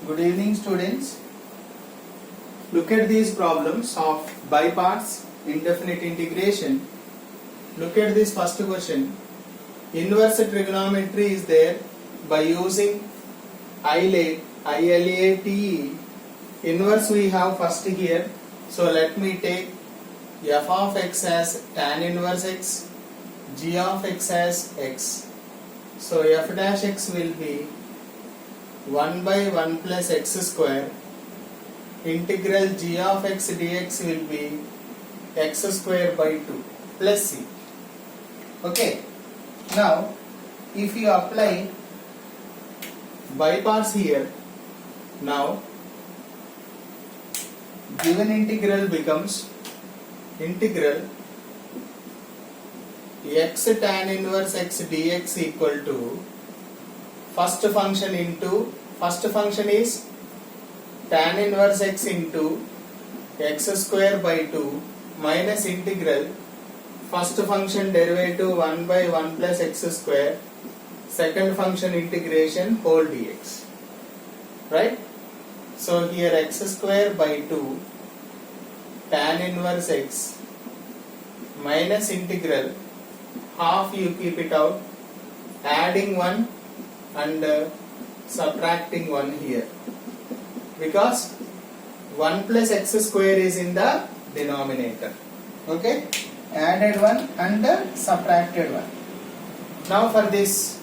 Good evening, students. Look at these problems of by parts indefinite integration. Look at this first question. Inverse trigonometry is there by using ILATE. Inverse we have first here. So let me take f of x as tan inverse x, g of x as x. So f dash x will be 1 by 1 plus x square. Integral g of x dx will be x square by 2 plus c. Okay. Now, if you apply by parts here, now given integral becomes integral x tan inverse x dx equal to first function is tan inverse x into x square by 2 minus integral first function derivative 1 by 1 plus x square, second function integration whole dx, right? So here x square by 2 tan inverse x minus integral half, you keep it out, adding 1 and subtracting 1 here, because 1 plus x square is in the denominator. Okay, added 1 and subtracted 1. Now for this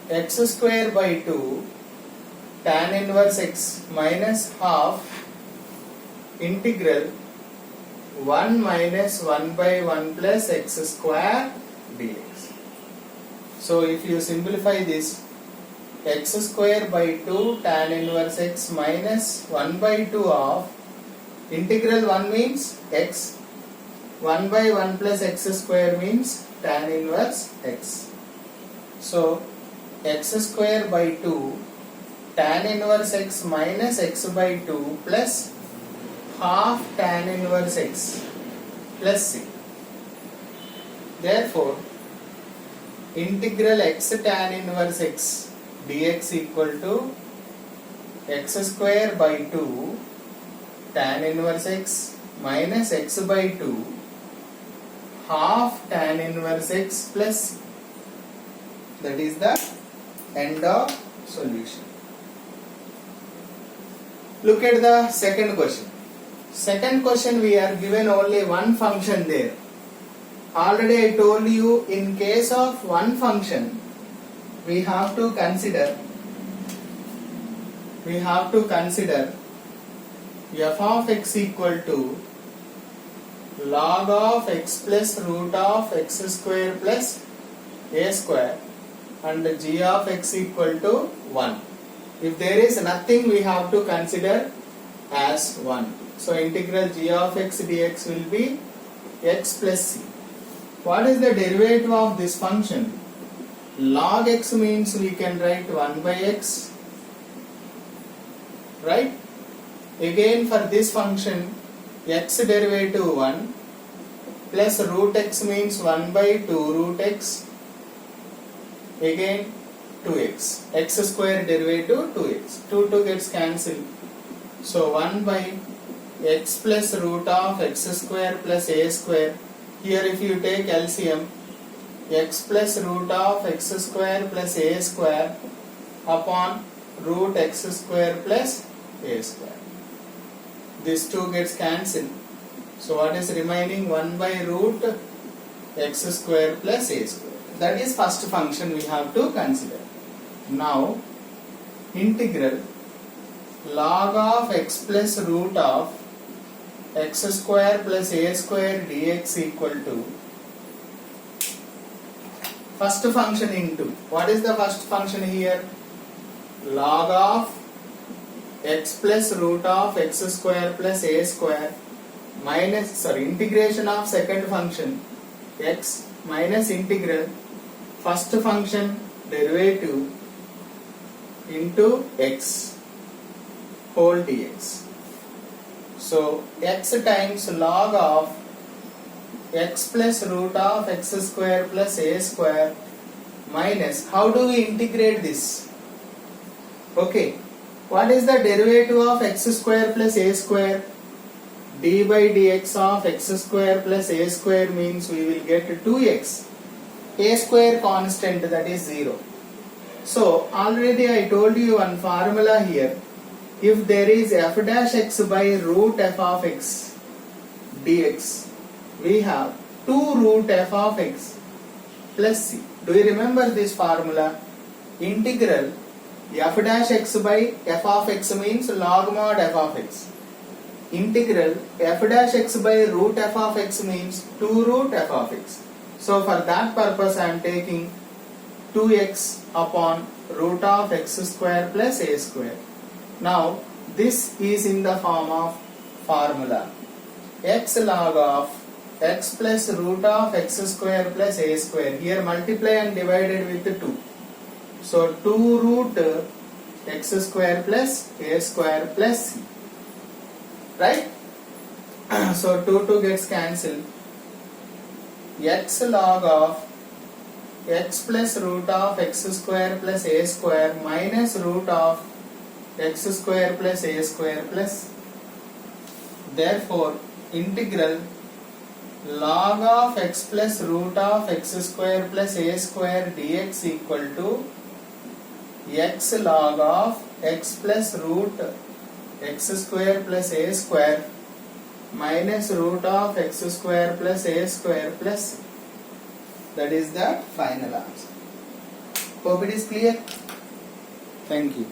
x square by 2 tan inverse x minus half integral 1 minus 1 by 1 plus x square dx. So if you simplify this, x square by 2 tan inverse x minus 1 by 2 of integral 1 means x, 1 by 1 plus x square means tan inverse x. So x square by 2 tan inverse x minus x by 2 plus half tan inverse x plus c. Therefore, integral x tan inverse x dx equal to x square by 2 tan inverse x minus x by 2 half tan inverse x plus c. That is the end of solution. Look at the second question. Second question, we are given only one function there. Already I told you, in case of one function, we have to consider f of x equal to log of x plus root of x square plus a square and g of x equal to 1. If there is nothing, we have to consider as 1. So integral g of x dx will be x plus c. What is the derivative of this function? Log x means we can write 1 by x, right? Again for this function, x derivative 1 plus root x means 1 by 2 root x, again 2x, x square derivative 2x, 2 gets cancelled. So 1 by x plus root of x square plus a square. Here if you take LCM, x plus root of x square plus a square upon root x square plus a square. This 2 gets cancelled. So what is remaining? 1 by root x square plus a square. That is first function we have to consider. Now integral log of x plus root of x square plus a square dx equal to first function into, what is the first function here? Log of x plus root of x square plus a square minus, integration of second function x minus integral first function derivative into x whole dx. So x times log of x plus root of x square plus a square minus, how do we integrate this? Okay, What is the derivative of x square plus a square? D by dx of x square plus a square means we will get 2x. A square constant, that is 0. So already I told you one formula here. If there is f dash x by root f of x dx, we have 2 root f of x plus c. Do you remember this formula? Integral f dash x by f of x means log mod f of x. Integral f dash x by root f of x means 2 root f of x. So for that purpose I am taking 2x upon root of x square plus a square. Now this is in the form of formula x log of x plus root of x square plus a square. Here multiply and divided with 2. So 2 root x square plus a square plus c. Right? So 2 gets cancelled. X log of x plus root of x square plus a square minus root of x square plus a square plus. Therefore, integral log of x plus root of x square plus a square dx equal to x log of x plus root x square plus a square minus root of x square plus a square plus. That is the final answer. Hope it is clear. Thank you.